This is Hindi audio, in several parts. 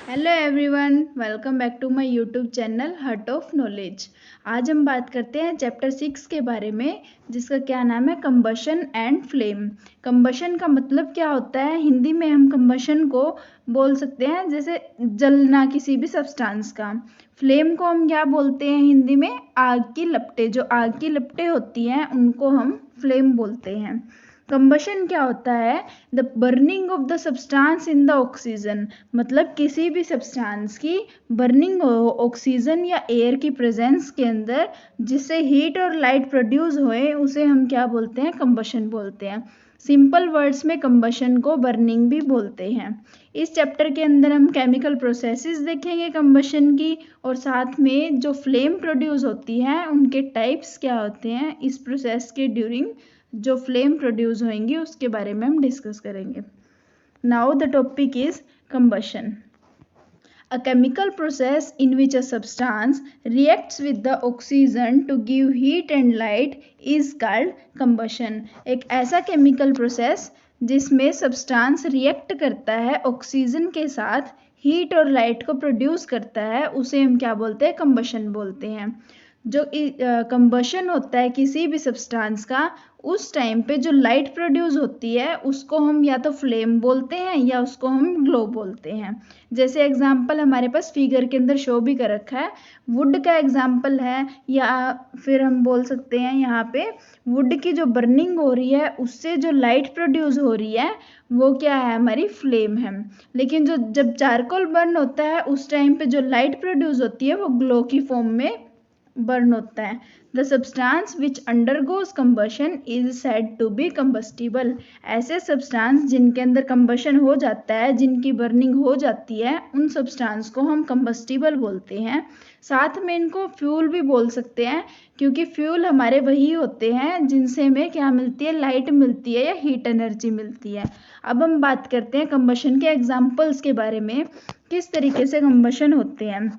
Hello everyone, welcome back to my YouTube channel heart of knowledge. आज हम बात करते हैं चैप्टर 6 के बारे में, जिसका क्या नाम है, कंबशन एंड फ्लेम। कंबशन का मतलब क्या होता है? हिंदी में हम कंबशन को बोल सकते हैं जैसे जलना किसी भी सब्सटेंस का। फ्लेम को हम क्या बोलते हैं हिंदी में? आग की लपटें। जो आग की लपटें होती हैं उनको हम फ्लेम बोलते हैं। कंबशन क्या होता है? The burning of the substance in the oxygen, मतलब किसी भी सब्सटेंस की बर्निंग हो ऑक्सीजन या एयर की प्रेजेंस के अंदर, जिससे हीट और लाइट प्रोड्यूस होए, उसे हम क्या बोलते हैं? कंबशन बोलते हैं। सिंपल वर्ड्स में कंबशन को बर्निंग भी बोलते हैं। इस चैप्टर के अंदर हम केमिकल प्रोसेसेस देखेंगे कंबशन की, और साथ में जो फ्लेम प्रोड्यूस होती है उनके टाइप्स क्या होते हैं, इस प्रोसेस के ड्यूरिंग जो फ्लेम प्रोड्यूस होंगी उसके बारे में हम डिस्कस करेंगे। Now the topic is combustion. A chemical process in which a substance reacts with the oxygen to give heat and light is called combustion। एक ऐसा केमिकल प्रोसेस जिसमें सब्सटेंस रिएक्ट करता है ऑक्सीजन के साथ, हीट और लाइट को प्रोड्यूस करता है, उसे हम क्या बोलते हैं? कंबशन बोलते हैं। जो कंबशन होता है किसी भी सब्सटेंस का, उस टाइम पे जो लाइट प्रोड्यूस होती है उसको हम या तो फ्लेम बोलते हैं या उसको हम ग्लो बोलते हैं। जैसे एग्जांपल हमारे पास फिगर के अंदर शो भी कर रखा है, वुड का एग्जांपल है, या फिर हम बोल सकते हैं यहाँ पे वुड की जो बर्निंग हो रही है उससे जो लाइट प्रोड्यूस हो रही है वो क्या है? हमारी फ्लेम है। लेकिन जो जब चारकोल बर्न होता है उस टाइम पे जो लाइट प्रोड्यूस होती है वो ग्लो की फॉर्म में बर्न होता है। The substance which undergoes combustion is said to be combustible. ऐसे सब्सटेंस जिनके अंदर कंबशन हो जाता है, जिनकी बर्निंग हो जाती है, उन सब्सटेंस को हम कंबस्टिबल बोलते हैं। साथ में इनको फ्यूल भी बोल सकते हैं, क्योंकि फ्यूल हमारे वही होते हैं जिनसे हमें क्या मिलती है? लाइट मिलती है या हीट एनर्जी मिलती है। अब हम बात करते हैं कंबशन के एग्जाम्पल्स के बारे में, किस तरीके से कंबशन होते हैं।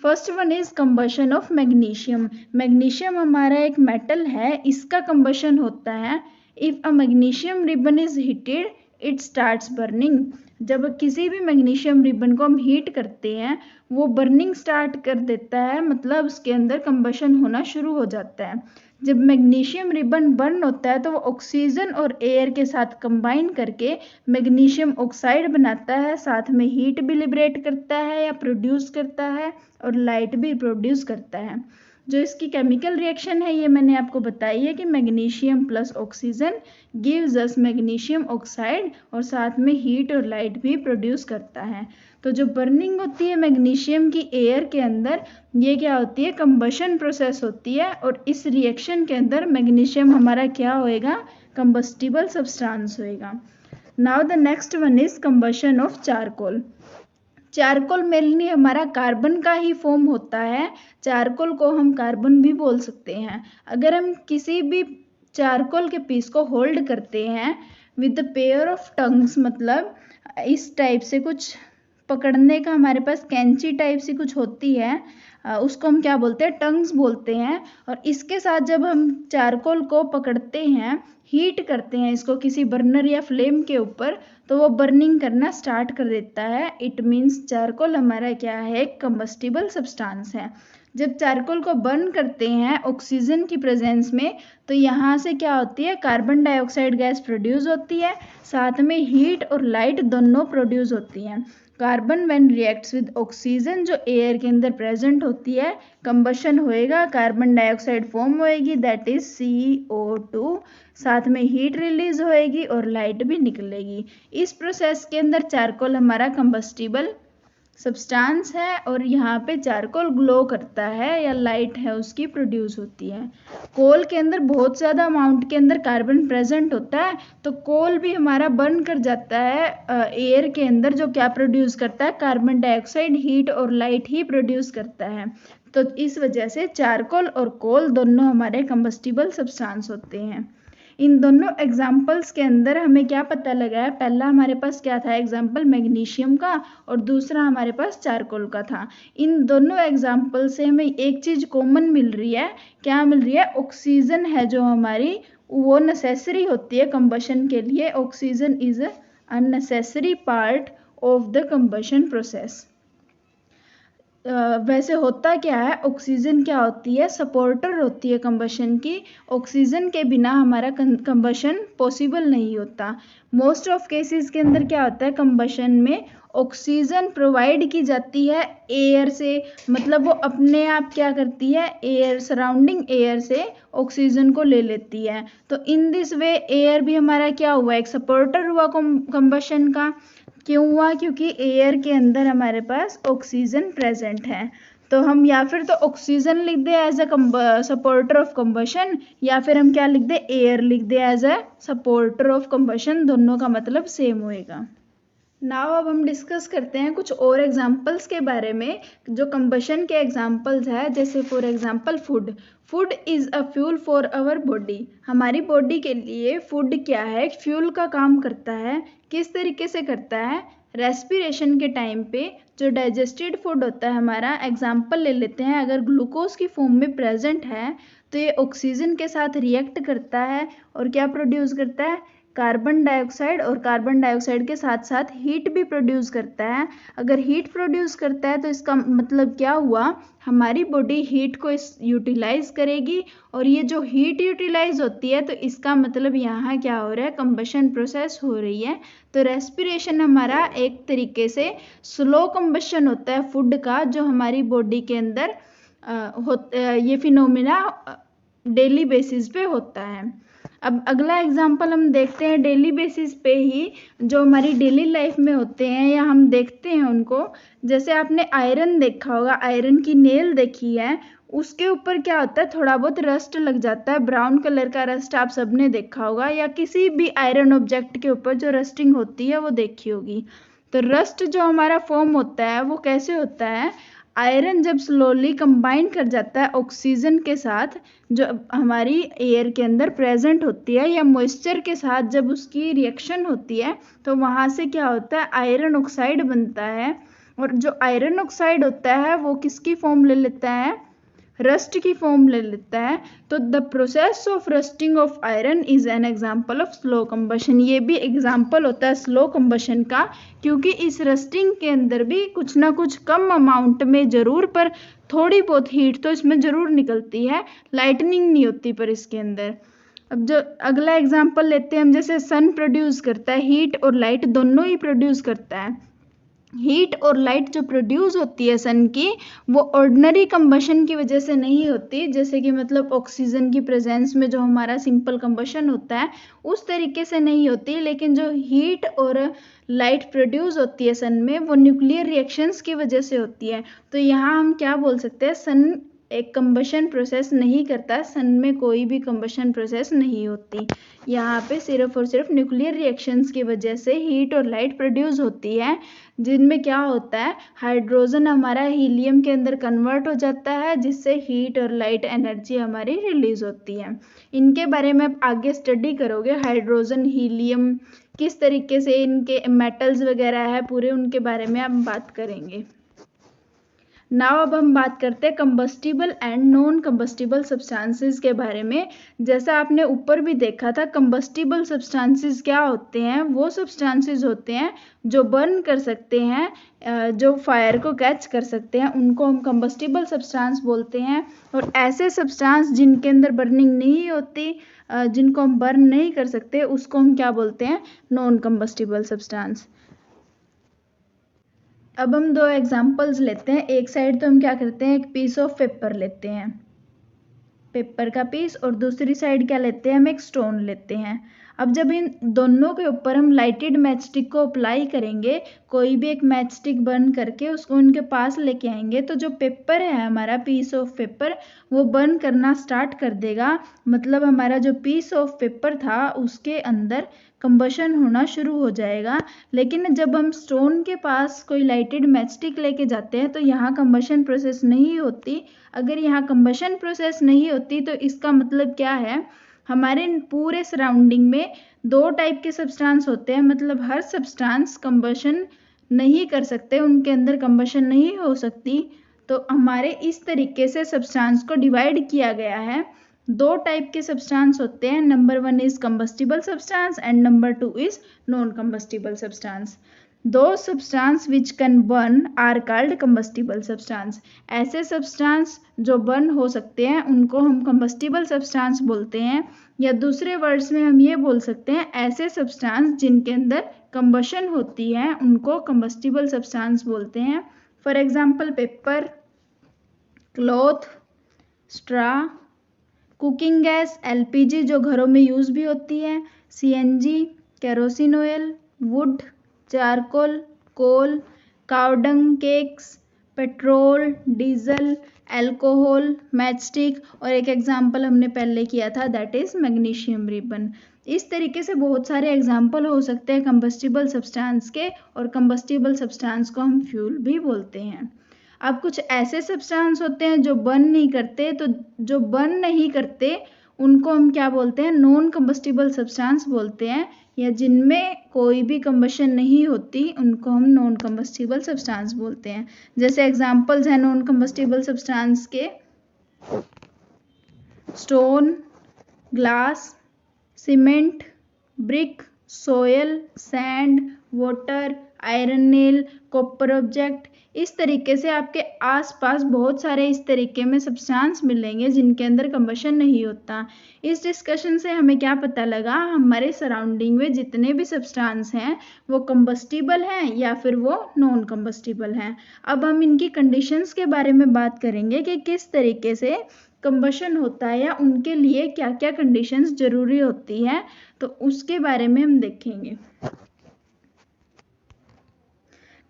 First one is combustion of magnesium. Magnesium हमारा एक मेटल है, इसका कंबशन होता है। If a magnesium ribbon is heated it starts burning. जब किसी भी मैग्नीशियम रिबन को हम हीट करते हैं वो बर्निंग स्टार्ट कर देता है, मतलब उसके अंदर कंबशन होना शुरू हो जाता है। जब मैग्नीशियम रिबन बर्न होता है तो वो ऑक्सीजन और एयर के साथ कंबाइन करके मैग्नीशियम ऑक्साइड बनाता है, साथ में हीट भी लिबरेट करता है या प्रोड्यूस करता है, और लाइट भी प्रोड्यूस करता है। जो इसकी केमिकल रिएक्शन है ये मैंने आपको बताई है कि magnesium plus oxygen gives us magnesium oxide, और साथ में हीट और लाइट भी प्रोड्यूस करता है। तो जो बर्निंग होती है मैग्नीशियम की एयर के अंदर, ये क्या होती है? कंबशन प्रोसेस होती है, और इस रिएक्शन के अंदर मैग्नीशियम हमारा क्या होएगा? कंबस्टिबल सब्सटेंस होएगा। Now the next one is combustion of charcoal. Charcoal mainly हमारा कार्बन का ही फॉर्म होता है। चारकोल को हम कार्बन भी बोल सकते हैं। अगर हम किसी भी चारकोल के पीस को होल्ड करते हैं with the pair of tongues, मतलब इस टाइप से कुछ पकड़ने का हमारे पास कैंची टाइप से कुछ होती है, उसको हम क्या बोलते हैं? टंग्स बोलते हैं। और इसके साथ जब हम चारकोल को पकड़ते हैं, हीट करते हैं इसको किसी बर्नर या फ्लेम के ऊपर, तो वो बर्निंग करना स्टार्ट कर देता है। इट मीन्स चारकोल हमारा क्या है? कंबस्टिबल सब्सटेंस है। जब चारकोल को बर्न करते हैं ऑक्सीजन की प्रेजेंस में, तो यहाँ से क्या होती है? कार्बन डाइऑक्साइड गैस प्रोड्यूस होती है, साथ में हीट और लाइट दोनों प्रोड्यूस होती हैं। Carbon when reacts with oxygen, जो एयर के अंदर प्रेजेंट होती है, कंबशन होएगा, कार्बन डाइऑक्साइड फॉर्म होएगी, दैट इज CO2, साथ में हीट रिलीज होएगी और लाइट भी निकलेगी। इस प्रोसेस के अंदर चारकोल हमारा कंबस्टिबल सब्सटेंस है, और यहाँ पे चारकोल ग्लो करता है या लाइट है उसकी प्रोड्यूस होती है। कोल के अंदर बहुत ज़्यादा अमाउंट के अंदर कार्बन प्रेजेंट होता है, तो कोल भी हमारा बर्न कर जाता है एयर के अंदर, जो क्या प्रोड्यूस करता है? कार्बन डाइऑक्साइड, हीट और लाइट ही प्रोड्यूस करता है। तो इस वजह से चारकोल और कोल दोनों हमारे कंबस्टिबल सब्सटेंस होते हैं। इन दोनों एग्जाम्पल्स के अंदर हमें क्या पता लगा है? पहला हमारे पास क्या था एग्जाम्पल? मैग्नीशियम का, और दूसरा हमारे पास चारकोल का था। इन दोनों एग्जाम्पल से हमें एक चीज़ कॉमन मिल रही है। क्या मिल रही है? ऑक्सीजन है जो हमारी, वो नेसेसरी होती है कंबशन के लिए। Oxygen is a necessary part of the combustion process. वैसे होता क्या है, ऑक्सीजन क्या होती है, सपोर्टर होती है कंबशन की। ऑक्सीजन के बिना हमारा कंबशन पॉसिबल नहीं होता। मोस्ट ऑफ केसेस के अंदर क्या होता है, कंबशन में ऑक्सीजन प्रोवाइड की जाती है एयर से, मतलब वो अपने आप क्या करती है, एयर, सराउंडिंग एयर से ऑक्सीजन को ले लेती है। तो इन दिस वे एयर भी हमारा क्या हुआ, एक सपोर्टर हुआ कंबशन का। क्यों हुआ, क्योंकि एयर के अंदर हमारे पास ऑक्सीजन प्रेजेंट है। तो हम या फिर तो ऑक्सीजन लिख दे as a supporter of combustion, या फिर हम क्या लिख दे, एयर लिख दे as a supporter of combustion, दोनों का मतलब सेम होएगा। नाउ अब हम डिस्कस करते हैं कुछ और एग्जाम्पल्स के बारे में जो कंबशन के एग्जाम्पल्स है। जैसे for example food. Food is a fuel for our body. हमारी बॉडी के लिए फूड क्या है, फ्यूल का काम करता है। किस तरीके से करता है, रेस्पिरेशन के टाइम पे जो डाइजेस्टेड फूड होता है हमारा, एग्जाम्पल ले लेते हैं, अगर ग्लूकोज की फॉर्म में प्रेजेंट है तो ये ऑक्सीजन के साथ रिएक्ट करता है और क्या प्रोड्यूस करता है, कार्बन डाइऑक्साइड, और कार्बन डाइऑक्साइड के साथ साथ हीट भी प्रोड्यूस करता है। अगर हीट प्रोड्यूस करता है तो इसका मतलब क्या हुआ, हमारी बॉडी हीट को यूटिलाइज करेगी, और ये जो हीट यूटिलाइज होती है तो इसका मतलब यहाँ क्या हो रहा है, कंबशन प्रोसेस हो रही है। तो रेस्पिरेशन हमारा एक तरीके से स्लो कंबशन होता है फूड का, जो हमारी बॉडी के अंदर ये फिनोमिना डेली बेसिस पे होता है। अब अगला एग्जाम्पल हम देखते हैं डेली बेसिस पे ही, जो हमारी डेली लाइफ में होते हैं या हम देखते हैं उनको। जैसे आपने आयरन देखा होगा, आयरन की नेल देखी है, उसके ऊपर क्या होता है, थोड़ा बहुत रस्ट लग जाता है, ब्राउन कलर का रस्ट आप सबने देखा होगा, या किसी भी आयरन ऑब्जेक्ट के ऊपर जो रस्टिंग होती है वो देखी होगी। तो रस्ट जो हमारा फॉर्म होता है वो कैसे होता है, आयरन जब स्लोली कंबाइन कर जाता है ऑक्सीजन के साथ जो हमारी एयर के अंदर प्रेजेंट होती है, या मॉइस्चर के साथ जब उसकी रिएक्शन होती है तो वहाँ से क्या होता है, आयरन ऑक्साइड बनता है। और जो आयरन ऑक्साइड होता है वो किसकी फॉर्म ले लेता है, रस्ट की फॉर्म ले लेता है। तो the process of rusting of iron is an example of slow combustion. ये भी एग्जाम्पल होता है स्लो कंबशन का, क्योंकि इस रस्टिंग के अंदर भी कुछ ना कुछ कम अमाउंट में जरूर, पर थोड़ी बहुत हीट तो इसमें जरूर निकलती है, लाइटनिंग नहीं होती पर इसके अंदर। अब जो अगला एग्जाम्पल लेते हैं हम, जैसे सन प्रोड्यूस करता है, हीट और लाइट दोनों ही प्रोड्यूस करता है। हीट और लाइट जो प्रोड्यूस होती है सन की, वो ऑर्डिनरी कंबशन की वजह से नहीं होती, जैसे कि मतलब ऑक्सीजन की प्रेजेंस में जो हमारा सिंपल कंबशन होता है उस तरीके से नहीं होती। लेकिन जो हीट और लाइट प्रोड्यूस होती है सन में, वो न्यूक्लियर रिएक्शंस की वजह से होती है। तो यहाँ हम क्या बोल सकते हैं, सन एक कंबशन प्रोसेस नहीं करता, सन में कोई भी कंबशन प्रोसेस नहीं होती। यहाँ पे सिर्फ और सिर्फ न्यूक्लियर रिएक्शंस की वजह से हीट और लाइट प्रोड्यूस होती है, जिनमें क्या होता है, हाइड्रोजन हमारा हीलियम के अंदर कन्वर्ट हो जाता है, जिससे हीट और लाइट एनर्जी हमारी रिलीज होती है। इनके बारे में आप आगे स्टडी करोगे, हाइड्रोजन, हीलियम, किस तरीके से इनके मेटल्स वगैरह है पूरे, उनके बारे में हम बात करेंगे। नाउ अब हम बात करते हैं combustible and non combustible substances के बारे में। जैसा आपने ऊपर भी देखा था, कंबस्टिबल सब्सटेंसेस क्या होते हैं, वो सब्सटेंसेस होते हैं जो बर्न कर सकते हैं, जो फायर को कैच कर सकते हैं, उनको हम कंबस्टिबल सब्सटेंस बोलते हैं। और ऐसे सब्सटेंस जिनके अंदर बर्निंग नहीं होती, जिनको हम बर्न नहीं कर सकते, उसको हम क्या बोलते हैं, नॉन कंबस्टिबल सब्सटेंस। अब हम दो एग्जांपल्स लेते हैं। एक साइड तो हम क्या करते हैं, एक पीस ऑफ पेपर लेते हैं, पेपर का पीस, और दूसरी साइड क्या लेते हैं, हम एक स्टोन लेते हैं। अब जब इन दोनों के ऊपर हम लाइटेड मैच स्टिक को अप्लाई करेंगे, कोई भी एक मैच स्टिक बर्न करके उसको उनके पास लेके आएंगे, तो जो पेपर है हमारा पीस ऑफ पेपर, वो बर्न करना स्टार्ट कर देगा। मतलब हमारा जो पीस ऑफ पेपर था उसके अंदर कंबशन होना शुरू हो जाएगा। लेकिन जब हम स्टोन के पास कोई लाइटेड मैच स्टिक लेके जाते हैं तो यहाँ कंबशन प्रोसेस नहीं होती। अगर यहाँ कंबशन प्रोसेस नहीं होती तो इसका मतलब क्या है, हमारे पूरे सराउंडिंग में दो टाइप के सब्सटेंस होते हैं, मतलब हर सब्सटेंस कंबशन नहीं कर सकते, उनके अंदर कंबशन नहीं हो सकती। तो हमारे इस तरीके से सब्सटेंस को डिवाइड किया गया है। दो टाइप के सब्सटेंस होते हैं, number 1 is combustible substance and number 2 is non combustible substance. दो substance which can burn are called combustible substance. ऐसे सब्सटेंस जो बर्न हो सकते हैं उनको हम कंबस्टिबल सब्सटेंस बोलते हैं, या दूसरे वर्ड्स में हम ये बोल सकते हैं ऐसे सब्सटेंस जिनके अंदर कंबशन होती है उनको कंबस्टिबल सब्सटेंस बोलते हैं। For example paper, cloth, straw, cooking gas, LPG जो घरों में यूज़ भी होती है, CNG, kerosene oil, wood, charcoal, coal, cow dung cakes, petrol, diesel, alcohol, matchstick, और एक एग्जाम्पल हमने पहले किया था दैट इज़ मैग्नीशियम रिबन। इस तरीके से बहुत सारे एग्जाम्पल हो सकते हैं कंबस्टिबल सब्सटेंस के, और कंबस्टिबल सब्सटेंस को हम फ्यूल भी बोलते हैं। अब कुछ ऐसे सब्सटेंस होते हैं जो बर्न नहीं करते, तो जो बर्न नहीं करते उनको हम क्या बोलते हैं, नॉन कंबस्टिबल सब्सटेंस बोलते हैं, या जिनमें कोई भी कंबशन नहीं होती उनको हम नॉन कंबस्टिबल सब्सटेंस बोलते हैं। जैसे एग्जांपल्स हैं नॉन कंबस्टिबल सब्सटेंस के, stone, glass, cement, brick, soil, sand, water, iron nail, copper object. इस तरीके से आपके आसपास बहुत सारे इस तरीके में सब्सटेंस मिलेंगे जिनके अंदर कंबशन नहीं होता। इस डिस्कशन से हमें क्या पता लगा, हमारे सराउंडिंग में जितने भी सब्सटेंस हैं वो कंबस्टिबल हैं या फिर वो नॉन कंबस्टिबल हैं। अब हम इनकी कंडीशंस के बारे में बात करेंगे कि किस तरीके से कंबशन होता है या उनके लिए क्या क्या कंडीशंस जरूरी होती हैं, तो उसके बारे में हम देखेंगे।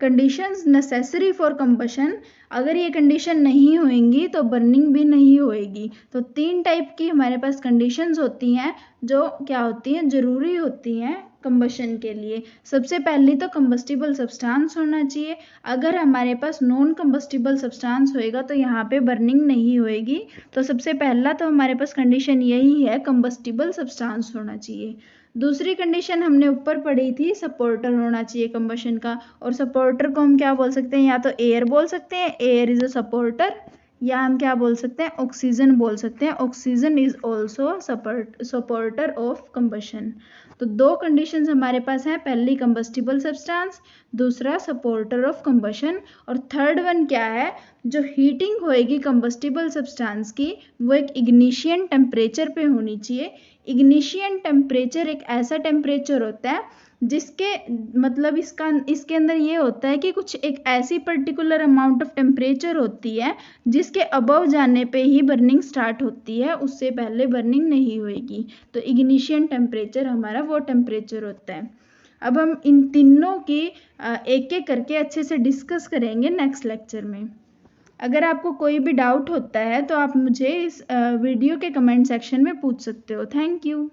कंडीशंस नेसेसरी फॉर कंबशन, अगर ये कंडीशन नहीं होंगी तो बर्निंग भी नहीं होएगी। तो 3 टाइप की हमारे पास कंडीशंस होती हैं जो क्या होती हैं, जरूरी होती हैं कंबशन के लिए। सबसे पहली तो कंबस्टिबल सब्सटेंस होना चाहिए। अगर हमारे पास नॉन कंबस्टिबल सब्सटेंस होएगा तो यहाँ पे बर्निंग नहीं होएगी। तो सबसे पहला तो हमारे पास कंडीशन यही है, कंबस्टिबल सब्सटेंस होना चाहिए। दूसरी कंडीशन हमने ऊपर पढ़ी थी, सपोर्टर होना चाहिए कंबशन का, और सपोर्टर को हम क्या बोल सकते हैं, या तो एयर बोल सकते हैं, एयर इज अ सपोर्टर, या हम क्या बोल सकते हैं, ऑक्सीजन बोल सकते हैं, oxygen is also supporter of combustion. तो 2 कंडीशंस हमारे पास हैं, पहली कंबस्टिबल सब्सटेंस, दूसरा सपोर्टर ऑफ कंबशन, और थर्ड वन क्या है, जो हीटिंग होएगी कंबस्टिबल सब्सटेंस की वो एक इग्निशियन टेम्परेचर पे होनी चाहिए। इग्निशियन टेम्परेचर एक ऐसा टेम्परेचर होता है जिसके मतलब इसके अंदर ये होता है कि कुछ एक ऐसी पर्टिकुलर अमाउंट ऑफ टेम्परेचर होती है जिसके अबव जाने पे ही बर्निंग स्टार्ट होती है, उससे पहले बर्निंग नहीं होएगी। तो इग्निशियन टेम्परेचर हमारा वो टेम्परेचर होता है। अब हम इन तीनों की एक एक करके अच्छे से डिस्कस करेंगे नेक्स्ट लेक्चर में। अगर आपको कोई भी डाउट होता है तो आप मुझे इस वीडियो के कमेंट सेक्शन में पूछ सकते हो। Thank you.